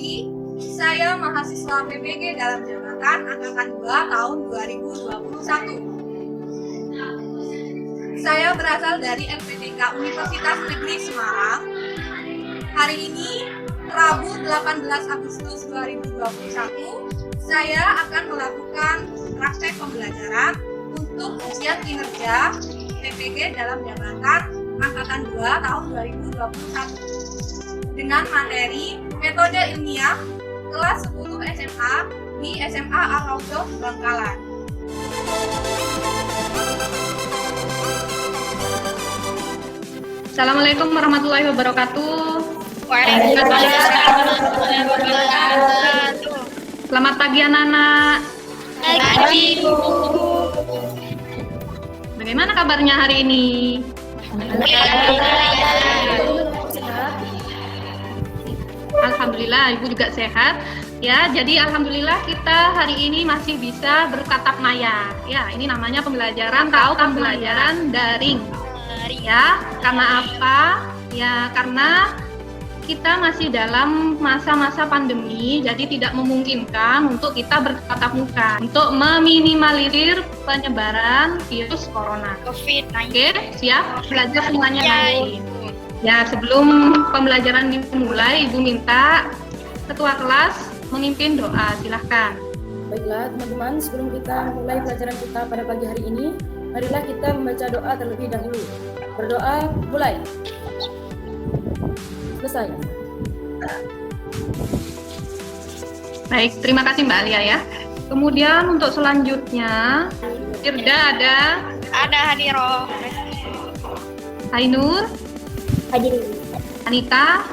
pagi, saya mahasiswa PPG dalam jabatan Angkatan 2 tahun 2021. Saya berasal dari LPDK Universitas Negeri Semarang. Hari ini, Rabu 18 Agustus 2021, saya akan melakukan praktek pembelajaran untuk ujian kinerja PPG dalam jabatan Angkatan 2 tahun 2021 dengan materi metode ilmiah kelas 10 SMA di SMA Al-Raudhah Bangkalan. Assalamualaikum warahmatullahi wabarakatuh. Waalaikumsalam warahmatullahi wabarakatuh. Selamat pagi anak-anak. Pagi, Bu. Bagaimana kabarnya hari ini? Alhamdulillah, Ibu juga sehat. Ya, jadi alhamdulillah kita hari ini masih bisa bertatap maya. Ya, ini namanya pembelajaran pembelajaran daring. Ya, karena apa? Ya, karena kita masih dalam masa-masa pandemi, jadi tidak memungkinkan untuk kita bertatap muka untuk meminimalisir penyebaran virus corona. COVID-19. Oke, siap? Belajar semuanya nanti. Ya, sebelum pembelajaran dimulai, Ibu minta ketua kelas memimpin doa. Silahkan. Baiklah teman-teman, sebelum kita mulai pelajaran kita pada pagi hari ini, marilah kita membaca doa terlebih dahulu. Berdoa, mulai. Selesai. Baik, terima kasih Mbak Alia ya. Kemudian untuk selanjutnya, Firda ada, Hadiro. Ainur, Hadir. Anita,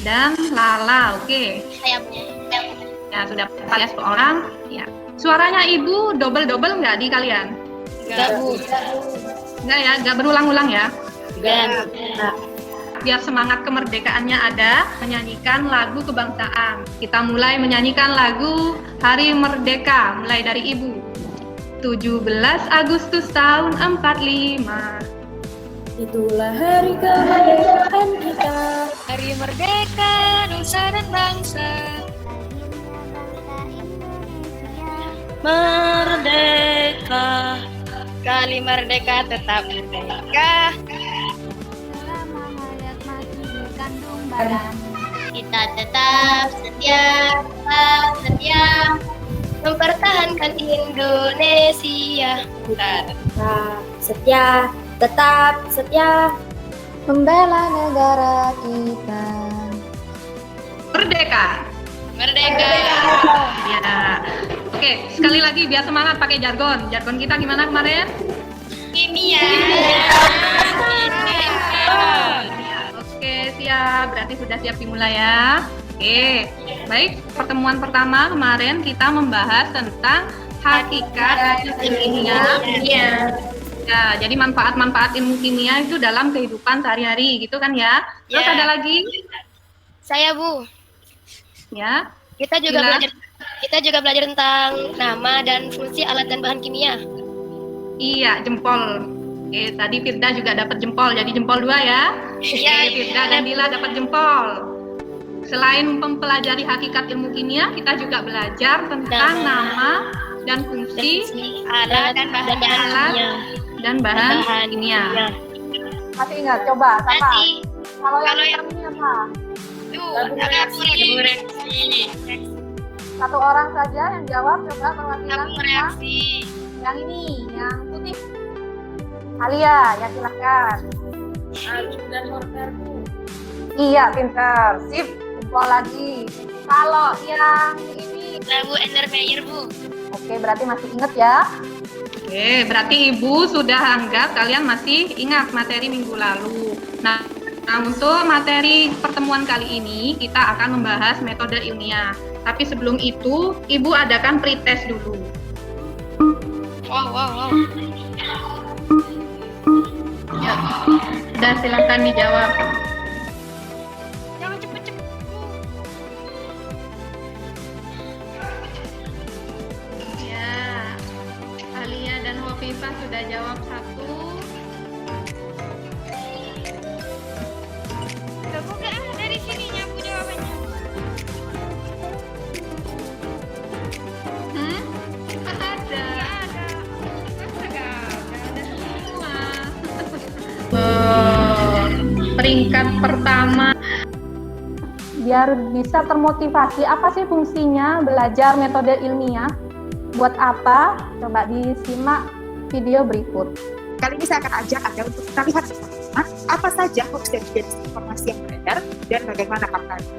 dan Lala. Oke. Saya, Bu. Ya, sudah ya 10 orang. Ya. Suaranya Ibu double-double nggak di kalian? Enggak, Bu. Nggak ya, nggak berulang-ulang ya? Enggak. Biar semangat kemerdekaannya ada, menyanyikan lagu kebangsaan. Kita mulai menyanyikan lagu Hari Merdeka, mulai dari Ibu. 17 Agustus tahun 45. Itulah hari kemerdekaan kita. Hari merdeka, nusa dan bangsa. Merdeka. Kali merdeka tetap merdeka. Kita tetap setia mempertahankan Indonesia. Tetap setia membela negara kita. Merdeka. Merdeka. Ya. Oke, sekali lagi biar semangat pakai jargon. Jargon kita gimana kemarin? Kimia. Oke, siap. Berarti sudah siap dimulai ya. Oke, baik. Pertemuan pertama kemarin kita membahas tentang hakikat ilmiah. Ya, jadi manfaat-manfaat ilmu kimia itu dalam kehidupan sehari-hari, gitu kan ya? Terus Ya. ada lagi? Saya, Bu. Ya. Kita juga Gila. belajar tentang nama dan fungsi alat dan bahan kimia. Iya, jempol. Oke, tadi Firda juga dapat jempol, jadi jempol 2 ya. Oke, Firda dan Dila dapat jempol. Selain mempelajari hakikat ilmu kimia, kita juga belajar tentang nama dan fungsi alat dan bahan kimia. dan bahan kimia. Masih ingat? Coba, sama. Nanti Kalau yang Kalau yang- ini apa? tabung reaksi. Satu orang saja yang jawab, coba perwakilan Tabung semua. reaksi. Yang ini, yang putih. Alia, ya silahkan. Alu dan mortar, Bu. Iya, pintar. Sip, jempol lagi. Kalau yang ini, Lagu Endermeyer, Bu. oke, berarti masih inget ya. Oke, berarti Ibu sudah anggap kalian masih ingat materi minggu lalu. Nah, untuk materi pertemuan kali ini kita akan membahas metode ilmiah. Tapi sebelum itu, Ibu adakan pretest dulu. Wow. Ya, dan silakan dijawab. Jangan cepet-cepet. Ya, Alia dan Hofifah sudah jawab 1. Buka dari sininya, Bu, jawabannya. biar bisa termotivasi. Apa sih fungsinya belajar metode ilmiah? Buat apa? Coba disimak video berikut. Kali ini saya akan ajak Anda untuk kita lihat bersama apa saja hoax dan juga disinformasi yang beredar dan bagaimana faktanya.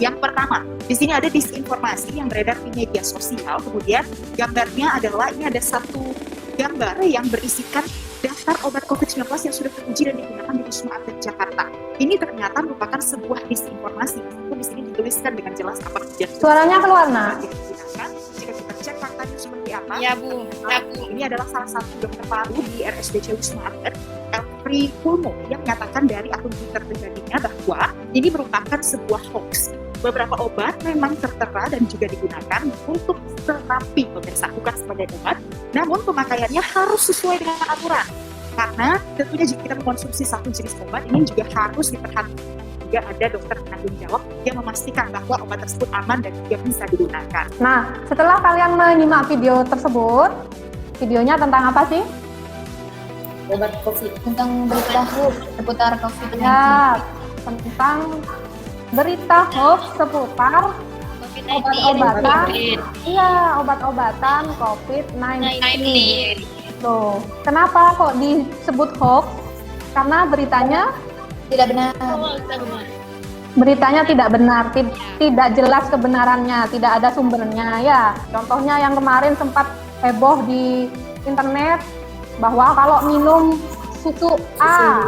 Yang pertama, di sini ada disinformasi yang beredar di media sosial. Kemudian gambarnya adalah ini ada satu gambar yang berisikan daftar obat COVID-19 yang sudah teruji dan digunakan di Wisma Atlet Jakarta. Ini ternyata merupakan sebuah disinformasi. Di sini dituliskan dengan jelas apa kemudian Suaranya keluar, Nak. digunakan. Jika kita cek faktanya seperti apa, Ya, Bu. ini adalah salah satu dokter paru di RSDC Wisma Atlet, Elfri Pulmo, yang menyatakan dari akun Twitter pribadinya bahwa ini merupakan sebuah hoax. Beberapa obat memang tertera dan juga digunakan untuk terapi pemirsa, bukan sebagai obat, namun pemakaiannya harus sesuai dengan aturan. Karena tentunya jika kita mengkonsumsi satu jenis obat, ini juga harus diperhatikan. Juga ada dokter penanggung jawab yang memastikan bahwa obat tersebut aman dan juga bisa digunakan. Nah, setelah kalian menyimak video tersebut, videonya tentang apa sih? Obat COVID. Tentang berita hoax seputar COVID-19. Ya, tentang berita hoax seputar obat-obatan. Iya, obat-obatan COVID-19. Loh, kenapa kok disebut hoax? Karena beritanya Tidak benar. tidak benar, tidak jelas kebenarannya, tidak ada sumbernya ya. Contohnya yang kemarin sempat heboh di internet bahwa kalau minum susu A,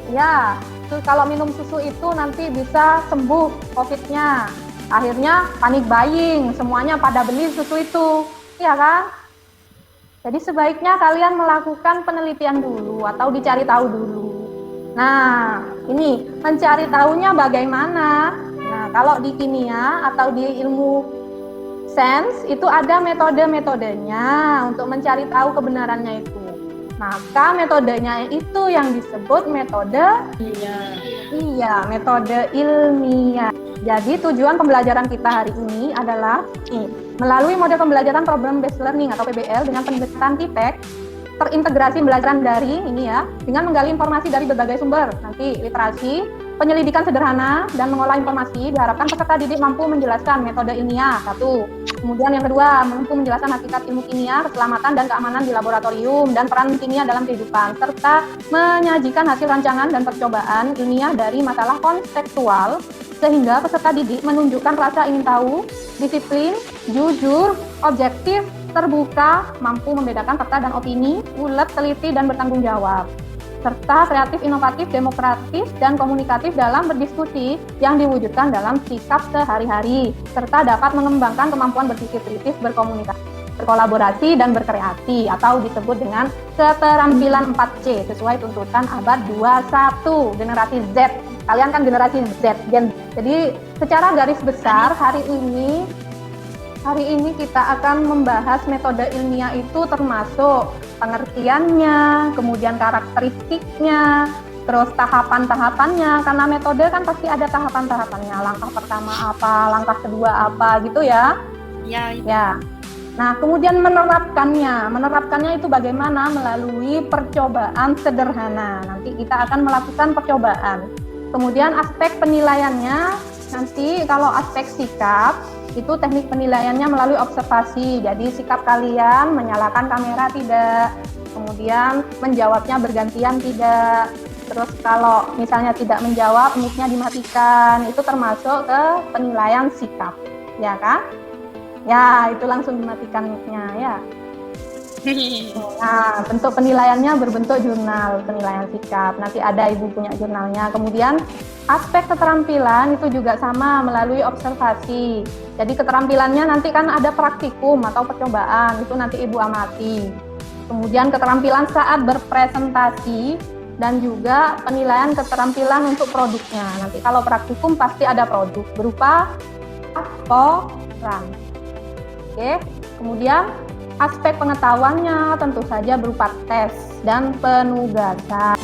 ya, kalau minum susu itu nanti bisa sembuh COVID-nya. Akhirnya panik buying, semuanya pada beli susu itu, ya kan? Jadi sebaiknya kalian melakukan penelitian dulu atau dicari tahu dulu. Nah, ini mencari tahunya bagaimana? Nah, kalau di kimia atau di ilmu sains itu ada metode-metodenya untuk mencari tahu kebenarannya itu. Maka metodenya itu yang disebut metode metode ilmiah. Jadi tujuan pembelajaran kita hari ini adalah melalui model pembelajaran problem based learning atau PBL dengan pendekatan TIPEC, terintegrasi pembelajaran daring ini ya, dengan menggali informasi dari berbagai sumber. Nanti literasi, penyelidikan sederhana dan mengolah informasi, diharapkan peserta didik mampu menjelaskan metode ilmiah. Satu. Kemudian yang kedua, mampu menjelaskan hakikat ilmu kimia, keselamatan dan keamanan di laboratorium, dan peran kimia dalam kehidupan, serta menyajikan hasil rancangan dan percobaan ilmiah dari masalah kontekstual, sehingga peserta didik menunjukkan rasa ingin tahu, disiplin, jujur, objektif, terbuka, mampu membedakan fakta dan opini, ulet, teliti, dan bertanggung jawab, serta kreatif, inovatif, demokratis, dan komunikatif dalam berdiskusi yang diwujudkan dalam sikap sehari-hari, serta dapat mengembangkan kemampuan berpikir kritis, berkomunikasi, berkolaborasi, dan berkreasi, atau disebut dengan keterampilan 4C sesuai tuntutan abad 21, generasi Z. Kalian kan generasi Z, Jadi secara garis besar hari ini kita akan membahas metode ilmiah itu termasuk pengertiannya, kemudian karakteristiknya, terus tahapan-tahapannya. Karena metode kan pasti ada tahapan-tahapannya. Langkah pertama apa, langkah kedua apa gitu ya. Ya. Nah, kemudian menerapkannya itu bagaimana? Melalui percobaan sederhana. Nanti kita akan melakukan percobaan. Kemudian aspek penilaiannya, nanti kalau aspek sikap, itu teknik penilaiannya melalui observasi. Jadi sikap kalian menyalakan kamera tidak, kemudian menjawabnya bergantian tidak. Terus kalau misalnya tidak menjawab, mic-nya dimatikan. Itu termasuk ke penilaian sikap, ya kan? Ya, itu langsung dimatikan mic-nya ya. Nah, bentuk penilaiannya berbentuk jurnal penilaian sikap. Nanti ada ibu punya jurnalnya. Kemudian aspek keterampilan itu juga sama melalui observasi. Jadi keterampilannya nanti kan ada praktikum atau percobaan, itu nanti ibu amati. Kemudian keterampilan saat berpresentasi dan juga penilaian keterampilan untuk produknya. Nanti kalau praktikum pasti ada produk berupa laporan. Oke, kemudian aspek pengetahuannya tentu saja berupa tes dan penugasan.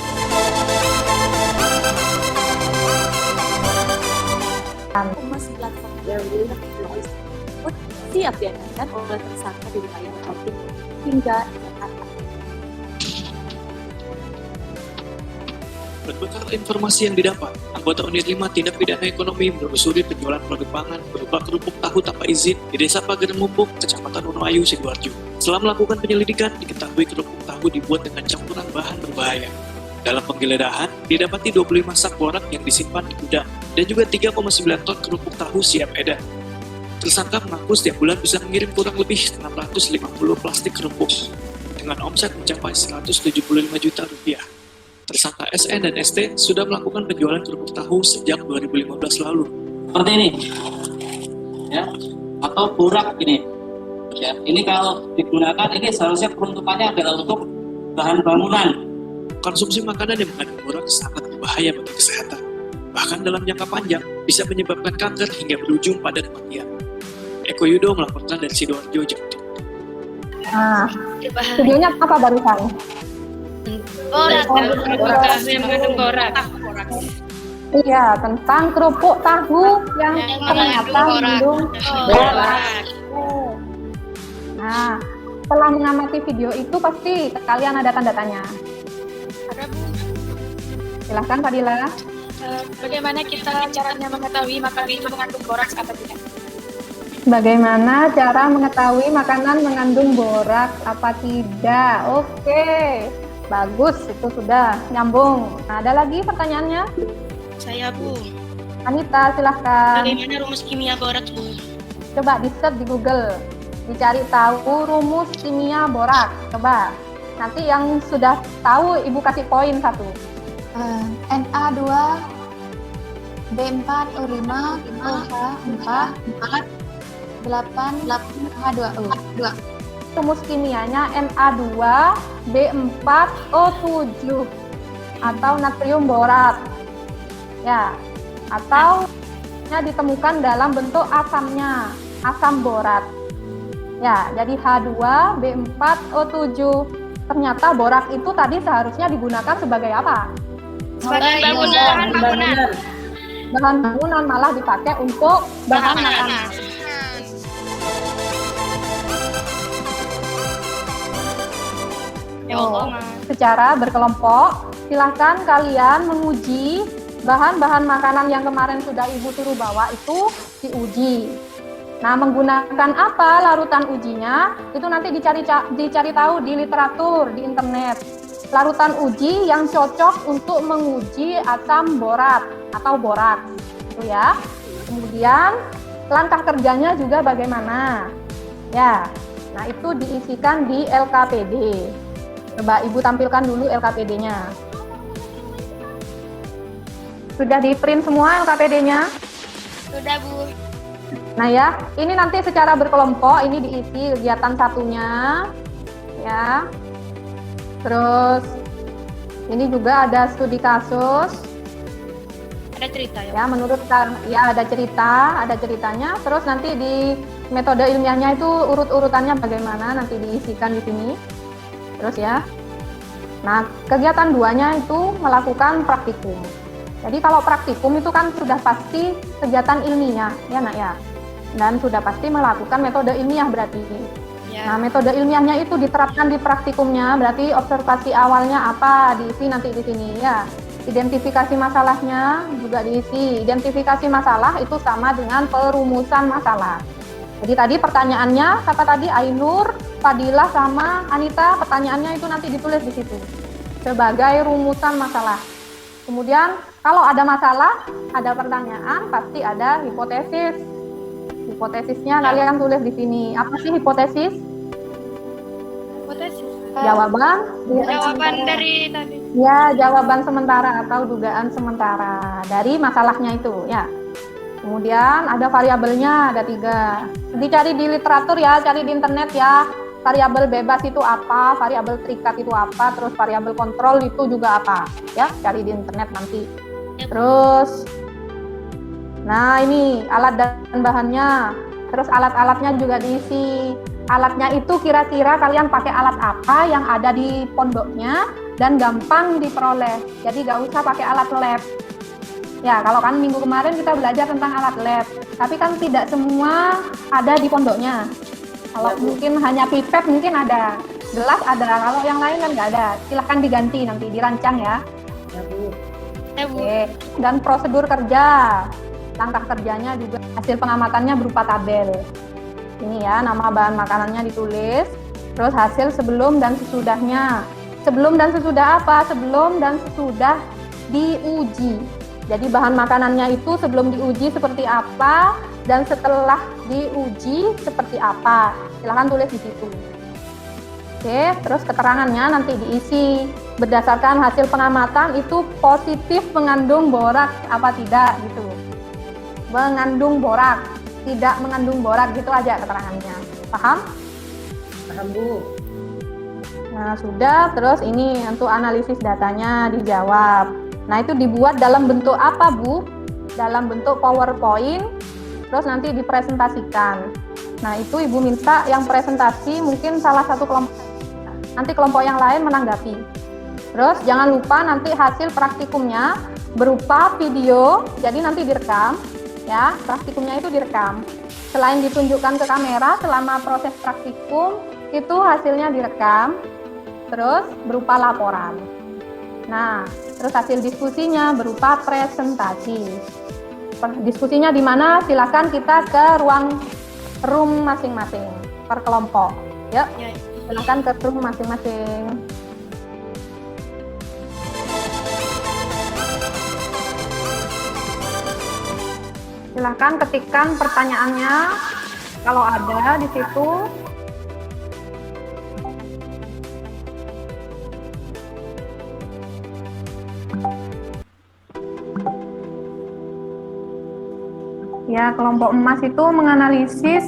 Informasi platform yang dilakukan siap diadakan oleh tersangka di wilayah Jawa hingga Jakarta. Berbekal informasi yang didapat, anggota unit 5 tindak pidana ekonomi menelusuri penjualan produk pangan berupa kerupuk tahu tanpa izin di Desa Pager Mumpuk, Kecamatan Wonoayu, Sidoarjo. Setelah melakukan penyelidikan, diketahui kerupuk tahu dibuat dengan campuran bahan berbahaya. Dalam penggeledahan, didapati 25 sak borak yang disimpan di gudang dan juga 3,9 ton kerupuk tahu siap edar. Tersangka mengaku setiap bulan bisa mengirim kurang lebih 650 plastik kerupuk dengan omset mencapai 175 juta rupiah. Tersangka SN dan ST sudah melakukan penjualan kerupuk tahu sejak 2015 lalu. Seperti ini, ya, atau borak ini. Ya, ini kalau digunakan ini seharusnya peruntukannya adalah untuk bahan bangunan. Konsumsi makanan yang mengandung borak sangat berbahaya bagi kesehatan. Bahkan dalam jangka panjang bisa menyebabkan kanker hingga berujung pada kematian. Eko Yudo melaporkan dari Sidoarjo, Jawa Timur. Nah, Berbahaya. videonya apa barusan? Borak, yang mengandung borak. Iya, tentang kerupuk tahu yang ternyata mengandung borak. Nah, setelah mengamati video itu pasti kalian ada tanda tanya. Ada, Bu. Silahkan Fadila. Bagaimana kita caranya mengetahui makanan itu mengandung borak atau tidak? Bagaimana cara mengetahui makanan mengandung borak apa tidak? Oke, bagus, itu sudah nyambung. Nah, ada lagi pertanyaannya? Saya, Bu. Anita, silahkan. Bagaimana rumus kimia borak, Bu? Coba di-search di Google, dicari tahu rumus kimia borak. Coba. Nanti yang sudah tahu Ibu kasih poin 1. Na2 B4 O5 OH4 8 H2O. Rumus kimianya Na2 B4 O7 atau natrium borat. Ya, atau ditemukan dalam bentuk asamnya, asam borat. Ya, jadi H2 B4 O7. Ternyata borak itu tadi seharusnya digunakan sebagai apa? Bahan bangunan. Bahan bangunan, malah dipakai untuk bahan makanan. Secara berkelompok, silahkan kalian menguji bahan-bahan makanan yang kemarin sudah Ibu suruh bawa itu diuji. Nah, menggunakan apa larutan ujinya? Itu nanti dicari tahu di literatur, di internet. Larutan uji yang cocok untuk menguji asam borat atau borak. Itu ya. Kemudian langkah kerjanya juga bagaimana? Ya. Nah, itu diisikan di LKPD. Coba Ibu tampilkan dulu LKPD-nya. Sudah di-print semua LKPD-nya? Sudah, Bu. Nah ya, ini nanti secara berkelompok, ini diisi kegiatan satunya, ya. Terus ini juga ada studi kasus. Ada cerita ya? Ya, menurut ya ada ceritanya. Terus nanti di metode ilmiahnya itu urut-urutannya bagaimana nanti diisikan di sini. Terus ya. Nah, kegiatan 2-nya itu melakukan praktikum. Jadi kalau praktikum itu kan sudah pasti kegiatan ilmiah, ya Nak ya. Dan sudah pasti melakukan metode ilmiah berarti. Ya. Nah, metode ilmiahnya itu diterapkan di praktikumnya, berarti observasi awalnya apa diisi nanti di sini ya. Identifikasi masalahnya juga diisi. Identifikasi masalah itu sama dengan perumusan masalah. Jadi tadi pertanyaannya, kata tadi Ainur, Fadilah sama Anita, pertanyaannya itu nanti ditulis di situ sebagai rumusan masalah. Kemudian kalau ada masalah, ada pertanyaan, pasti ada hipotesis. Hipotesisnya kalian tulis di sini. Apa sih hipotesis? Hipotesis. Jawaban dari tadi. Ya, jawaban sementara atau dugaan sementara dari masalahnya itu ya. Kemudian ada variabelnya, ada 3. Dicari di literatur ya, cari di internet ya. Variabel bebas itu apa, variabel terikat itu apa, terus variabel kontrol itu juga apa ya, cari di internet nanti. Terus nah ini alat dan bahannya, terus alat-alatnya juga diisi. Alatnya itu kira-kira kalian pakai alat apa yang ada di pondoknya dan gampang diperoleh, jadi gak usah pakai alat lab ya. Kalau kan minggu kemarin kita belajar tentang alat lab, tapi kan tidak semua ada di pondoknya. Kalau mungkin hanya pipet mungkin ada, gelas ada, kalau yang lain kan nggak ada. Silahkan diganti nanti, dirancang ya. Ya, Bu. Oke. Dan prosedur kerja. Langkah kerjanya juga hasil pengamatannya berupa tabel. Ini ya, nama bahan makanannya ditulis. Terus hasil sebelum dan sesudahnya. Sebelum dan sesudah apa? Sebelum dan sesudah diuji. Jadi bahan makanannya itu sebelum diuji seperti apa dan setelah diuji seperti apa. Silahkan tulis di situ. Oke, terus keterangannya nanti diisi berdasarkan hasil pengamatan itu positif mengandung borak apa tidak gitu. Mengandung borak, tidak mengandung borak gitu aja keterangannya. Paham? Paham, Bu. Nah, sudah. Terus ini untuk analisis datanya dijawab. Nah, itu dibuat dalam bentuk apa, Bu? Dalam bentuk PowerPoint, terus nanti dipresentasikan. Nah, itu Ibu minta yang presentasi mungkin salah satu kelompok. Nanti kelompok yang lain menanggapi. Terus jangan lupa nanti hasil praktikumnya berupa video, jadi nanti direkam, ya, praktikumnya itu direkam. Selain ditunjukkan ke kamera selama proses praktikum, itu hasilnya direkam, terus berupa laporan. Nah, terus hasil diskusinya berupa presentasi. Diskusinya di mana? Silakan kita ke room masing-masing per kelompok. Ya, silakan ke room masing-masing. Silakan ketikkan pertanyaannya kalau ada di situ. Ya, kelompok emas itu menganalisis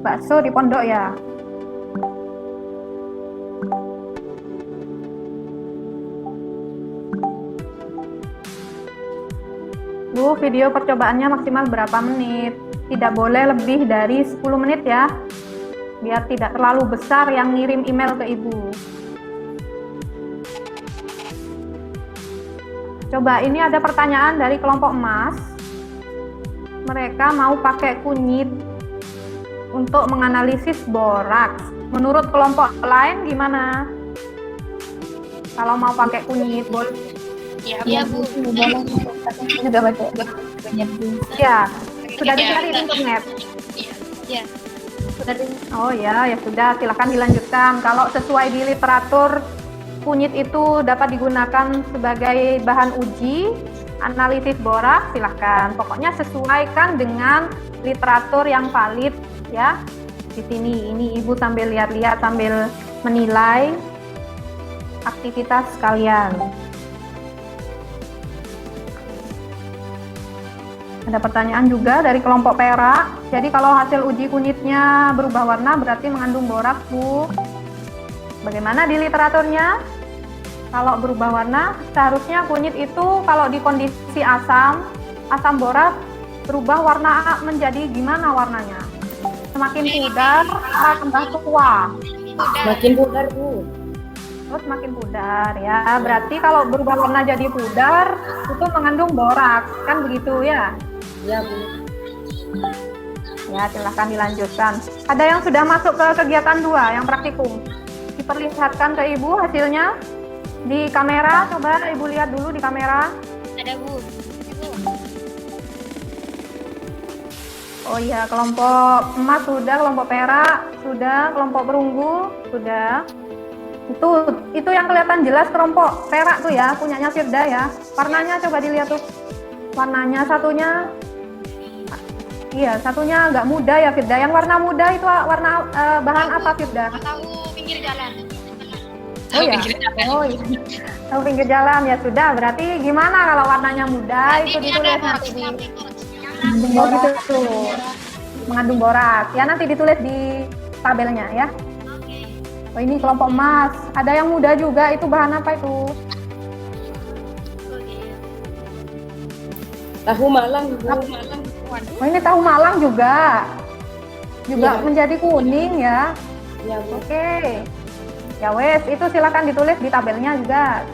bakso di pondok ya. Bu, video percobaannya maksimal berapa menit? Tidak boleh lebih dari 10 menit ya. Biar tidak terlalu besar yang ngirim email ke Ibu. Coba ini ada pertanyaan dari kelompok emas. Mereka mau pakai kunyit untuk menganalisis boraks. Menurut kelompok lain gimana? Kalau mau pakai kunyit, boleh? Ya, Bu. Boleh. Saya juga baca banyak Bu. Ya, sudah dicari di internet. Ya. Oh ya, ya sudah. Silakan dilanjutkan. Kalau sesuai di literatur, kunyit itu dapat digunakan sebagai bahan uji analisis borak, silahkan. Pokoknya sesuaikan dengan literatur yang valid ya. Di sini ini Ibu sambil lihat-lihat sambil menilai aktivitas kalian. Ada pertanyaan juga dari kelompok perak. Jadi kalau hasil uji kunyitnya berubah warna berarti mengandung borak, Bu. Bagaimana di literaturnya? Kalau berubah warna, seharusnya kunyit itu kalau di kondisi asam berubah warna menjadi gimana warnanya? Semakin pudar, tambah tua. Makin pudar, Bu. Terus makin pudar ya. Berarti kalau berubah warna jadi pudar, itu mengandung borak, kan begitu ya? Ya, Bu. Ya, silahkan dilanjutkan. Ada yang sudah masuk ke kegiatan 2, yang praktikum. Diperlihatkan ke Ibu hasilnya. Di kamera, coba Ibu lihat dulu di kamera. Ada, Bu. Oh iya, kelompok emas sudah, kelompok perak sudah, kelompok perunggu sudah. Itu yang kelihatan jelas kelompok perak tuh ya, punyanya Firda ya. Warnanya coba dilihat tuh. Warnanya satunya, iya satunya nggak muda ya Firda. Yang warna muda itu warna bahan apa Firda? Tahu pinggir jalan. Oh ya, oh iya. Tahu pinggir jalan ya sudah. Berarti gimana kalau warnanya muda itu ditulis nanti di gitu tuh. Mengandung borak. Ya nanti ditulis di tabelnya ya. Oh ini kelompok emas. Ada yang muda juga. Itu bahan apa itu? Tahu Malang, Bu. Oh ini tahu Malang juga. Juga Iya. menjadi kuning ya. Ya, Bu. Oke. Ya wes, itu silakan ditulis di tabelnya juga.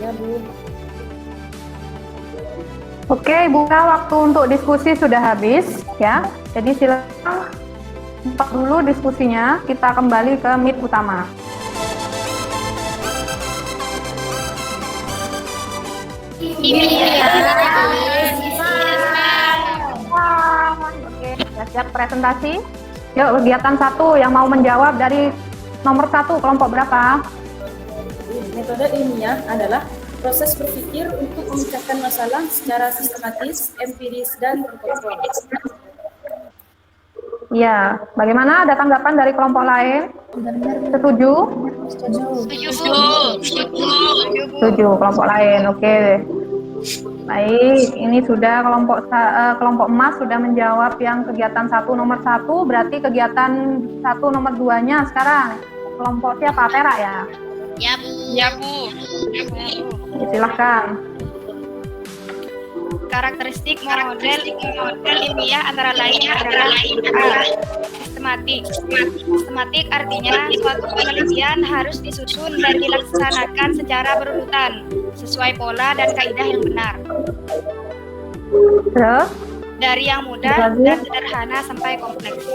Ya, Bu. Oke, Ibu, waktu untuk diskusi sudah habis ya. Jadi silakan stop dulu diskusinya. Kita kembali ke meet utama. Oke, sudah siap presentasi? Yuk, kegiatan 1 yang mau menjawab dari nomor 1, kelompok berapa? Metode ilmiah adalah proses berpikir untuk memecahkan masalah secara sistematis, empiris, dan terkontrol. Ya, bagaimana? Ada tanggapan dari kelompok lain? Setuju? Setuju, kelompok lain. Oke. Baik, ini sudah kelompok emas sudah menjawab yang kegiatan 1 nomor 1, berarti kegiatan 1 nomor 2-nya sekarang. Kelompok siapa? Perak ya? Ya, Bu. Silahkan. Karakteristik model ilmiah antara lain adalah A. Sistematik. Sistematik artinya suatu penelitian harus disusun dan dilaksanakan secara berurutan, sesuai pola dan kaidah yang benar. Terus? Dari yang mudah dan sederhana sampai kompleks.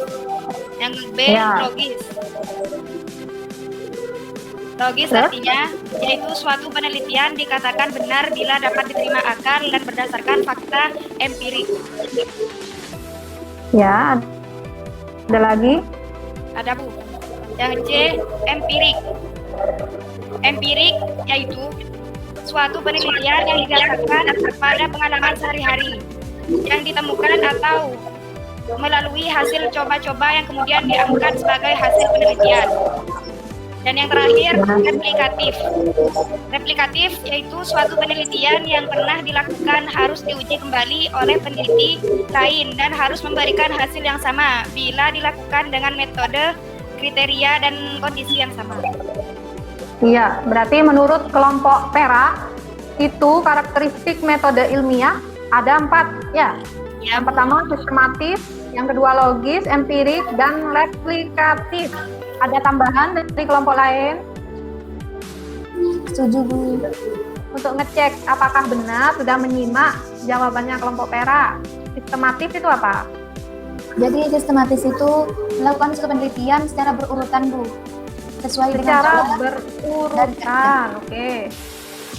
Yang B, logis. Logis artinya yaitu suatu penelitian dikatakan benar bila dapat diterima akal dan berdasarkan fakta empirik. Ya, ada lagi? Ada, Bu. Yang C, empirik. Empirik yaitu suatu penelitian yang didasarkan pada pengalaman sehari-hari yang ditemukan atau melalui hasil coba-coba yang kemudian dianggap sebagai hasil penelitian. Dan yang terakhir, replikatif. Replikatif yaitu suatu penelitian yang pernah dilakukan harus diuji kembali oleh peneliti lain dan harus memberikan hasil yang sama bila dilakukan dengan metode, kriteria, dan kondisi yang sama. Iya, berarti menurut kelompok perak itu karakteristik metode ilmiah ada 4 ya. Yang pertama sistematis, yang kedua logis, empirik, dan replikatif. Ada tambahan dari kelompok lain? Setuju, Bu. Untuk ngecek apakah benar sudah menyimak jawabannya kelompok perak. Sistematis itu apa? Jadi sistematis itu melakukan suatu penelitian secara berurutan, Bu. Sesuai dengan Secara pola berurutan, oke.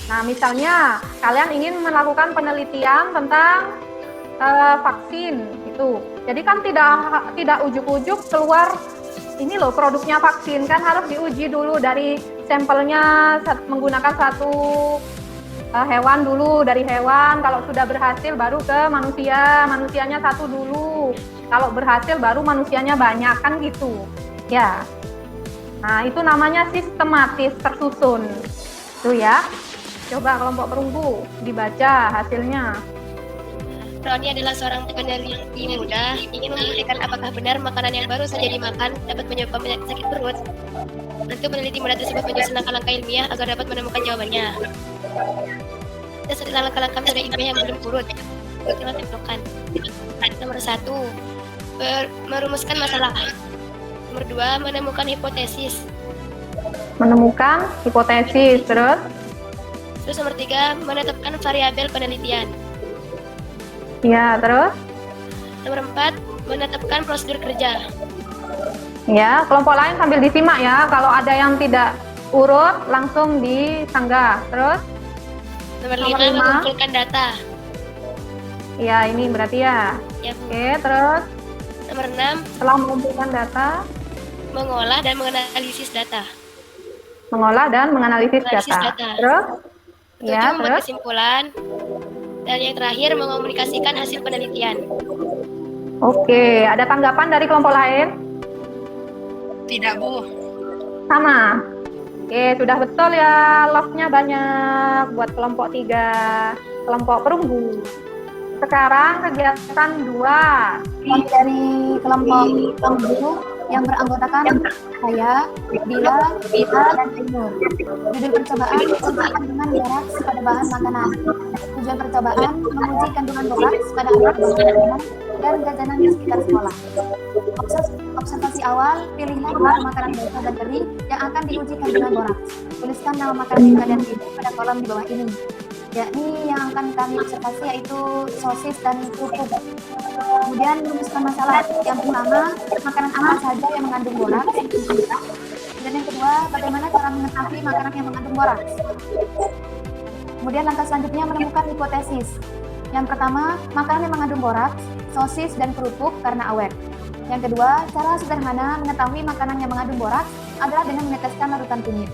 Nah, misalnya kalian ingin melakukan penelitian tentang vaksin itu. Jadi kan tidak ujuk-ujuk keluar ini loh produknya vaksin, kan harus diuji dulu dari sampelnya menggunakan satu hewan dulu, dari hewan. Kalau sudah berhasil baru ke manusia, manusianya 1 dulu. Kalau berhasil baru manusianya banyak, kan gitu ya. Nah, itu namanya sistematis, tersusun tuh ya. Coba kelompok perunggu dibaca hasilnya. Roni adalah seorang peneliti muda, ingin membuktikan apakah benar makanan yang baru saja dimakan dapat menyebabkan penyakit sakit perut. Tentu peneliti muda tersebut menyusun langkah-langkah ilmiah agar dapat menemukan jawabannya. Ada setelah langkah-langkah metode ilmiah yang belum urut. Kita tempelkan. Nomor 1, merumuskan masalah. Nomor 2, menemukan hipotesis. Menemukan hipotesis, terus Nomor 3, menetapkan variabel penelitian. ya, terus Nomor 4, menetapkan prosedur kerja. ya, kelompok lain sambil disimak ya. Kalau ada yang tidak urut langsung disanggah. Terus Nomor Nomor 5, lima. mengumpulkan data. ya, ini berarti ya. Ya, Bu. Oke, terus Nomor 6, setelah mengumpulkan data, mengolah dan menganalisis data. mengolah dan menganalisis Analisis data. data. Terus 7, ya, membuat terus kesimpulan. Dan yang terakhir, mengomunikasikan hasil penelitian. oke, ada tanggapan dari kelompok lain? Tidak, Bu. Sama. Oke, sudah betul ya. Love-nya banyak buat kelompok 3, kelompok perunggu. Sekarang kegiatan 2. Kami dari kelompok perunggu yang beranggotakan saya, Bila, Vita, dan Ainur. Judul percobaan uji kandungan boraks pada bahan makanan. Tujuan percobaan menguji kandungan boraks pada alat makanan dan jajanan di sekitar sekolah. Observasi awal, pilihlah bahan makanan basah dan kering yang akan diuji kandungan boraks. Tuliskan nama makanan yang kalian pilih pada kolom di bawah ini. Yakni yang akan kami observasi yaitu sosis dan kerupuk. Kemudian rumuskan masalah. Yang pertama, makanan apa saja yang mengandung boraks? Dan yang kedua, bagaimana cara mengetahui makanan yang mengandung boraks? Kemudian langkah selanjutnya menemukan hipotesis. Yang pertama, makanan yang mengandung boraks, sosis, dan kerupuk karena awet. Yang kedua, cara sederhana mengetahui makanan yang mengandung boraks adalah dengan meneteskan larutan kunyit.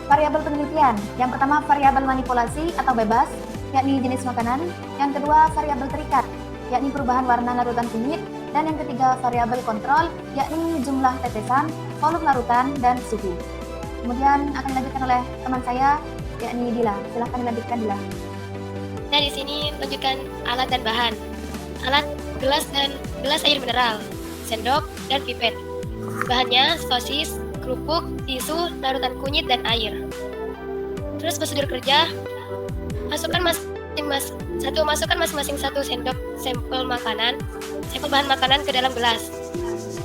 Variabel penelitian. Yang pertama, variabel manipulasi atau bebas, yakni jenis makanan. Yang kedua, variabel terikat, yakni perubahan warna larutan kunyit. Dan yang ketiga, variabel kontrol, yakni jumlah tetesan, volume larutan, dan suhu. Kemudian akan dilanjutkan oleh teman saya, yakni Dila. Silahkan dilanjutkan, Dila. Nah, di sini menunjukkan alat dan bahan. Alat gelas air mineral, sendok, dan pipet. Bahannya sosis, kerupuk, tisu, larutan kunyit, dan air. Terus prosedur kerja, masukkan masing-masing satu sendok sampel bahan makanan ke dalam gelas.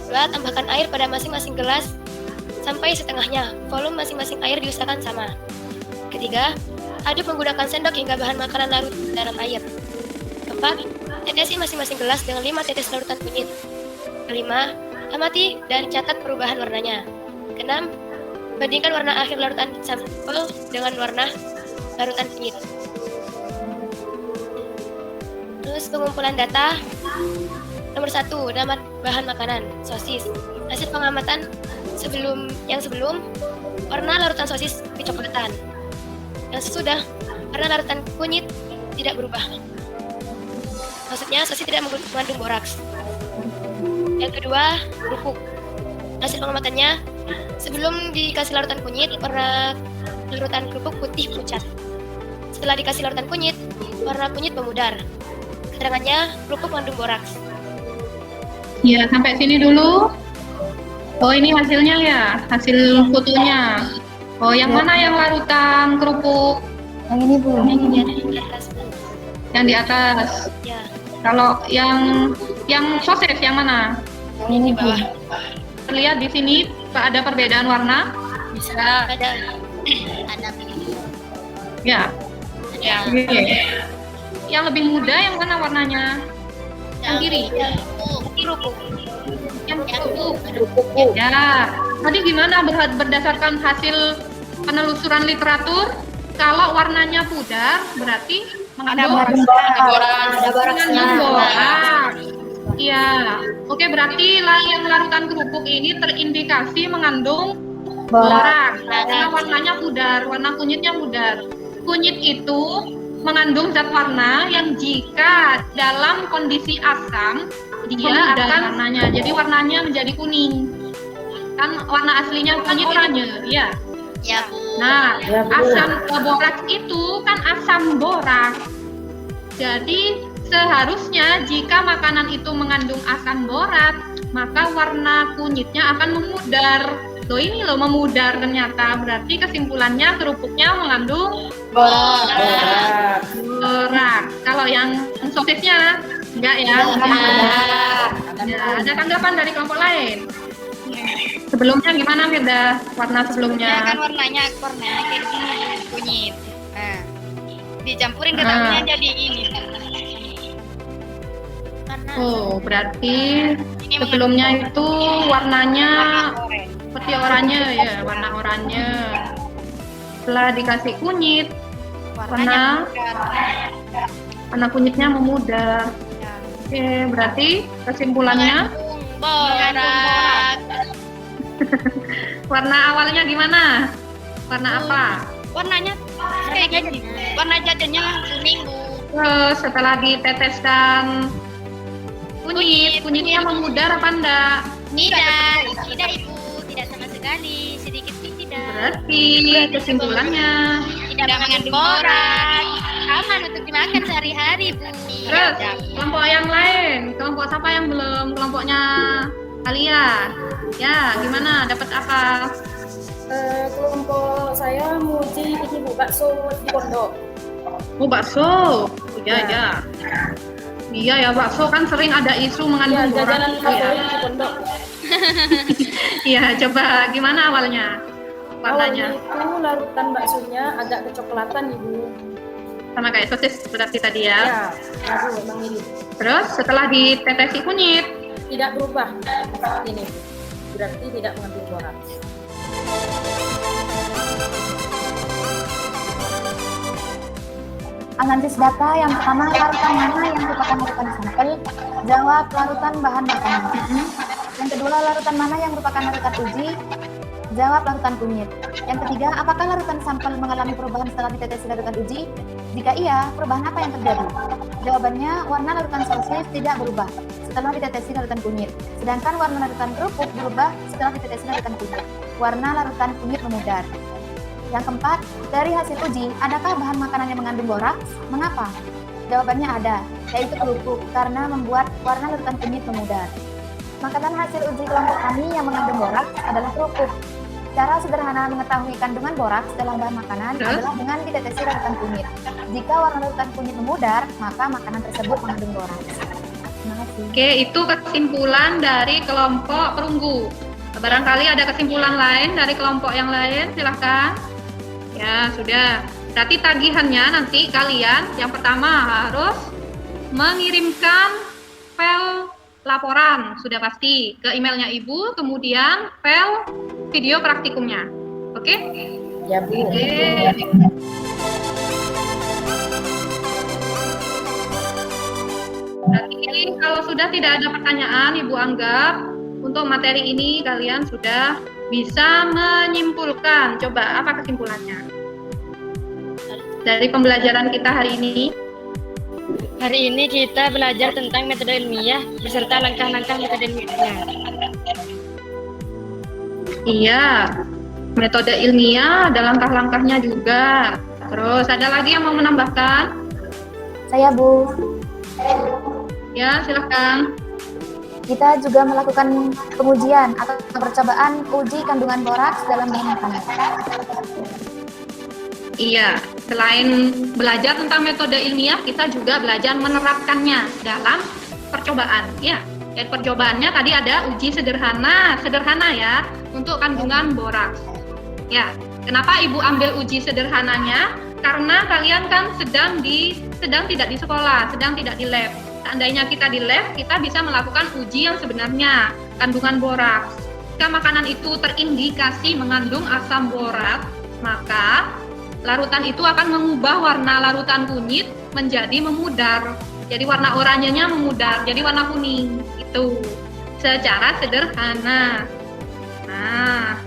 Kedua, tambahkan air pada masing-masing gelas sampai setengahnya. Volume masing-masing air diusahakan sama. Ketiga, aduk menggunakan sendok hingga bahan makanan larut dalam air. Keempat, tetesi masing-masing gelas dengan 5 tetes larutan kunyit. Kelima, amati dan catat perubahan warnanya. Keenam, bandingkan warna akhir larutan sampel dengan warna larutan kunyit. Terus pengumpulan data. Nomor 1, nama bahan makanan, sosis. Hasil pengamatan sebelum warna larutan sosis kecoklatan. Yang sesudah, warna larutan kunyit tidak berubah. Maksudnya sosis tidak mengandung boraks. Yang kedua, kerupuk. Hasil pengamatannya, sebelum dikasih larutan kunyit, warna larutan kerupuk putih pucat. Setelah dikasih larutan kunyit, warna kunyit memudar. Keterangannya, kerupuk mengandung boraks. Ya, sampai sini dulu. Oh, ini hasilnya ya, hasil fotonya. Oh, yang mana yang larutan kerupuk? Yang ini, Bu. Yang di atas, Bu. Yang di atas. Ya. Kalau yang sosis yang mana? Yang ini, Bu. Terlihat di sini ada perbedaan warna? Bisa. Ada. Ya. Ya. Oke. Yang lebih muda yang mana warnanya? Yang kiri. Kerupuk. Yang kerupuk. Ya. Tadi gimana berdasarkan hasil penelusuran literatur? Kalau warnanya pudar berarti mengandung boraks. Iya. Oke, berarti yang larutan kerupuk ini terindikasi mengandung boraks. Karena warnanya pudar, warna kunyitnya pudar. Kunyit itu mengandung zat warna yang jika dalam kondisi asam dia akan warnanya. Jadi warnanya menjadi kuning. Kan warna aslinya kunyit oranye, ya. Ya, Bu. Nah, asam boraks itu kan asam boraks. Jadi seharusnya jika makanan itu mengandung asam boraks, maka warna kunyitnya akan memudar. Loh, ini loh memudar ternyata. Berarti kesimpulannya kerupuknya mengandung boraks. Kalau yang sosisnya enggak ya? Ya, ada tanggapan dari kelompok lain? Sebelumnya gimana, Firda? Warna sebelumnya? Ya kan warnanya kayak gini, kunyit. Nah, dicampurin ke dalamnya jadi ini. Oh, berarti sebelumnya itu warnanya seperti oranye ya, warna oranye. Setelah dikasih kunyit, warna kunyitnya memudar. Oke, berarti kesimpulannya Borak. warna awalnya gimana? Warna apa? Warnanya kayak gini. Warna jajannya kuning, Bu. Terus setelah diteteskan kunyitnya memudar apa enggak? Tidak, Ibu. Tidak sama sekali. Sedikit pun tidak. Berarti kesimpulannya Tidak mengandung borak. Aman untuk dimakan sehari-hari, Bu. terus kelompok yang lain, kelompok siapa yang belum? Kelompoknya Alia. Ya, gimana? Dapat apa? Kelompok saya muji ini Bu, bakso di pondok. Oh, bakso. Ya. Iya ya, bakso kan sering ada isu mengandung boraks. Jajanan favorit di pondok. Iya, coba gimana awalnya? Warnanya Awalnya itu larutan baksonya agak kecoklatan, Ibu. sama kayak sosis berarti tadi ya. Ya, Bu, memang ini. Terus setelah ditetesi kunyit, Tidak berubah seperti ini. Berarti tidak mengandung boraks. Analisis data yang pertama, larutan mana yang merupakan larutan sampel? Jawab, larutan bahan makanan. Yang kedua, larutan mana yang merupakan larutan uji? Jawab, larutan kunyit. Yang ketiga, apakah larutan sampel mengalami perubahan setelah ditetesi larutan uji? Jika iya, perubahan apa yang terjadi? Jawabannya, warna larutan sosis tidak berubah setelah ditetesi larutan kunyit. Sedangkan warna larutan kerupuk berubah setelah ditetesi larutan kunyit. Warna larutan kunyit memudar. Yang keempat, dari hasil uji, adakah bahan makanan yang mengandung boraks? Mengapa? Jawabannya ada, yaitu kerupuk, karena membuat warna larutan kunyit memudar. Makanan hasil uji kelompok kami yang mengandung boraks adalah kerupuk. Cara sederhana mengetahui kandungan boraks dalam bahan makanan adalah dengan ditetesi larutan kunyit. Jika warna larutan kunyit memudar, maka makanan tersebut mengandung boraks. Terima kasih. Oke, itu kesimpulan dari kelompok perunggu. Barangkali ada kesimpulan lain dari kelompok yang lain, silahkan. Ya, sudah. Berarti tagihannya nanti kalian yang pertama harus mengirimkan file laporan, sudah pasti, ke emailnya Ibu, kemudian file video praktikumnya. Oke? Ya, Bu. Oke. Berarti kalau sudah tidak ada pertanyaan, Ibu anggap untuk materi ini kalian sudah bisa menyimpulkan. Coba apa kesimpulannya dari pembelajaran kita hari ini? Hari ini kita belajar tentang metode ilmiah beserta langkah-langkah metode ilmiahnya. Iya, metode ilmiah ada langkah-langkahnya juga. Terus ada lagi yang mau menambahkan? Saya, Bu. Ya, silahkan. Kita juga melakukan pengujian atau percobaan uji kandungan boraks dalam bahan makanan. Iya, selain belajar tentang metode ilmiah, kita juga belajar menerapkannya dalam percobaan. Ya, dan percobaannya tadi ada uji sederhana ya, untuk kandungan boraks. Ya, kenapa Ibu ambil uji sederhananya? Karena kalian kan sedang tidak di sekolah, sedang tidak di lab. Seandainya kita di lab, kita bisa melakukan uji yang sebenarnya, kandungan boraks. Jika makanan itu terindikasi mengandung asam boraks, maka larutan itu akan mengubah warna larutan kunyit menjadi memudar. Jadi warna oranyenya memudar, jadi warna kuning. Itu secara sederhana. Nah,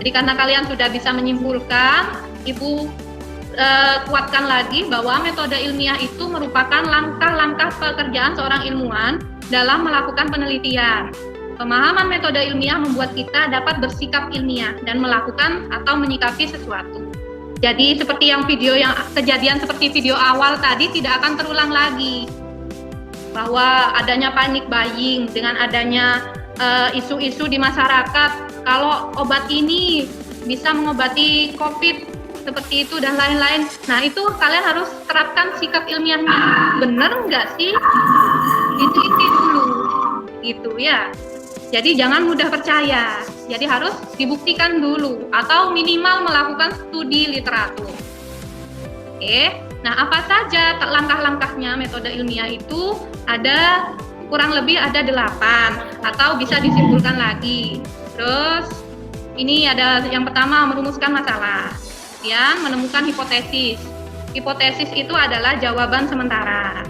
jadi karena kalian sudah bisa menyimpulkan, Ibu kuatkan lagi bahwa metode ilmiah itu merupakan langkah-langkah pekerjaan seorang ilmuwan dalam melakukan penelitian. Pemahaman metode ilmiah membuat kita dapat bersikap ilmiah dan melakukan atau menyikapi sesuatu. Jadi seperti kejadian seperti video awal tadi tidak akan terulang lagi. Bahwa adanya panic buying dengan adanya isu-isu di masyarakat kalau obat ini bisa mengobati COVID seperti itu dan lain-lain. Nah, itu kalian harus terapkan sikap ilmiahnya. Bener nggak sih? Diteliti dulu, gitu ya. Jadi jangan mudah percaya. Jadi harus dibuktikan dulu atau minimal melakukan studi literatur. Oke. Nah, apa saja langkah-langkahnya metode ilmiah itu? Ada kurang lebih ada 8 atau bisa disimpulkan lagi. Terus ini ada yang pertama merumuskan masalah. Kemudian menemukan hipotesis. Hipotesis itu adalah jawaban sementara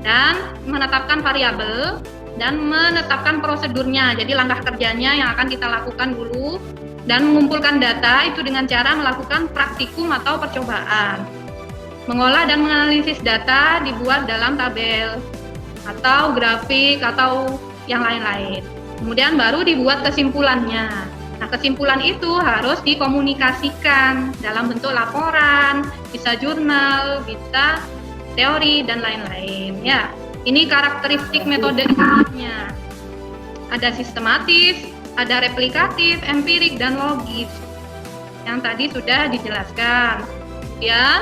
dan menetapkan variabel dan menetapkan prosedurnya. Jadi langkah kerjanya yang akan kita lakukan dulu dan mengumpulkan data itu dengan cara melakukan praktikum atau percobaan. Mengolah dan menganalisis data dibuat dalam tabel atau grafik atau yang lain-lain. Kemudian baru dibuat kesimpulannya. Nah, kesimpulan itu harus dikomunikasikan dalam bentuk laporan, bisa jurnal, bisa teori, dan lain-lain. Ya, ini karakteristik metode ilmiahnya. Ada sistematis, ada replikatif, empirik, dan logis. Yang tadi sudah dijelaskan. Kemudian,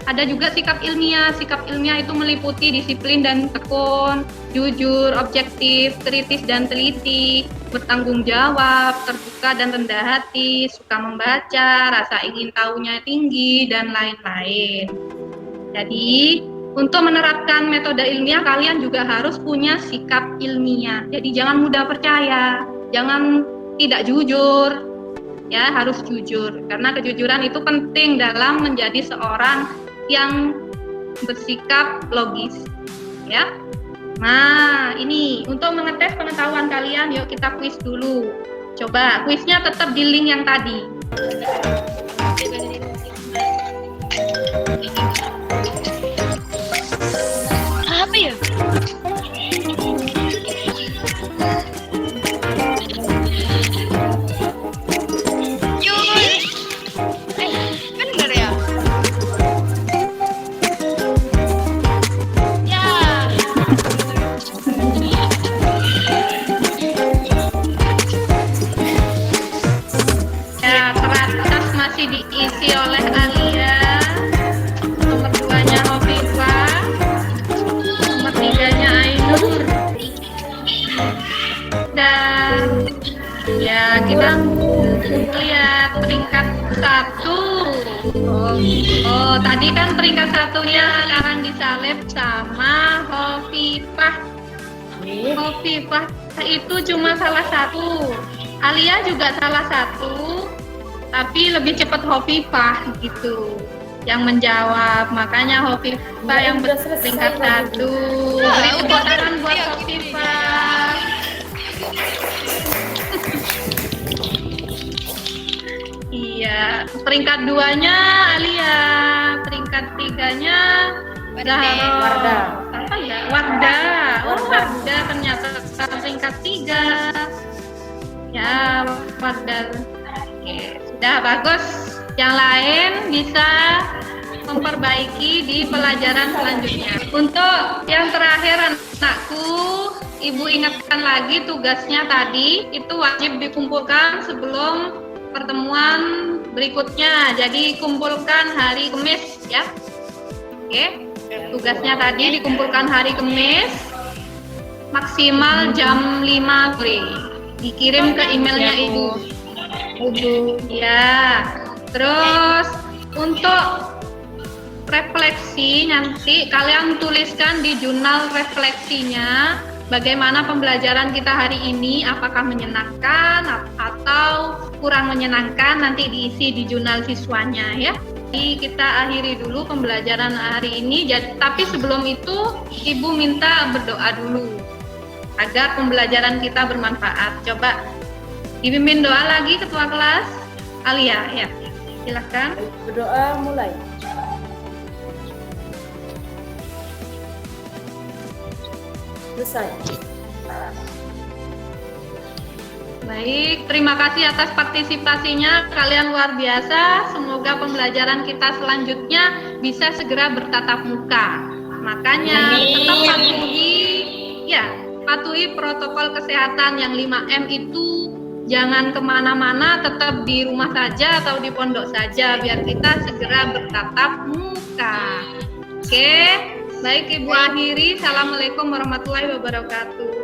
ada juga sikap ilmiah. Sikap ilmiah itu meliputi disiplin dan tekun, jujur, objektif, kritis dan teliti, bertanggung jawab, terbuka dan rendah hati, suka membaca, rasa ingin tahunya tinggi, dan lain-lain. Jadi, untuk menerapkan metode ilmiah, kalian juga harus punya sikap ilmiah. Jadi, jangan mudah percaya, jangan tidak jujur, ya harus jujur. Karena kejujuran itu penting dalam menjadi seorang yang bersikap logis. Ya. Nah, ini untuk mengetes pengetahuan kalian, yuk kita kuis dulu. Coba, kuisnya tetap di link yang tadi. Apa ya? Bener ya? Ya, teratas masih diisi oleh Alia. Nomor 2-nya Hovifa. Nomor 3-nya Ainur. Dan ya kita lihat peringkat 1. Oh, tadi kan peringkat 1-nya sekarang disalib sama Hovifah. Hovifah itu cuma salah satu. Alia juga salah satu, tapi lebih cepat Hovifah gitu yang menjawab. Makanya Hovifah yang peringkat 1. Beri tepuk tangan buat Hovifah. Iya, peringkat 2-nya Alia, peringkat 3-nya Zahro. Apa ya? Warda. Oh, Warda ternyata peringkat 3. Ya, Warda. Oke, sudah bagus. Yang lain bisa memperbaiki di pelajaran selanjutnya. Untuk yang terakhir anakku, Ibu ingatkan lagi tugasnya tadi itu wajib dikumpulkan sebelum pertemuan berikutnya. Jadi kumpulkan hari Kamis ya. Oke. Tugasnya tadi dikumpulkan hari Kamis maksimal jam 5 sore. Dikirim ke emailnya Ibu. Ya. Terus untuk refleksi nanti kalian tuliskan di jurnal refleksinya bagaimana pembelajaran kita hari ini, apakah menyenangkan atau kurang menyenangkan, nanti diisi di jurnal siswanya ya. Jadi kita akhiri dulu pembelajaran hari ini, tapi sebelum itu Ibu minta berdoa dulu agar pembelajaran kita bermanfaat. Coba dipimpin doa lagi Ketua Kelas Alia ya. Silakan. Berdoa mulai. Selesai. Baik, terima kasih atas partisipasinya. Kalian luar biasa. Semoga pembelajaran kita selanjutnya bisa segera bertatap muka. Makanya tetap patuhi protokol kesehatan yang 5M itu. Jangan kemana-mana, tetap di rumah saja atau di pondok saja biar kita segera bertatap muka. Oke, baik Ibu akhiri. Assalamualaikum warahmatullahi wabarakatuh.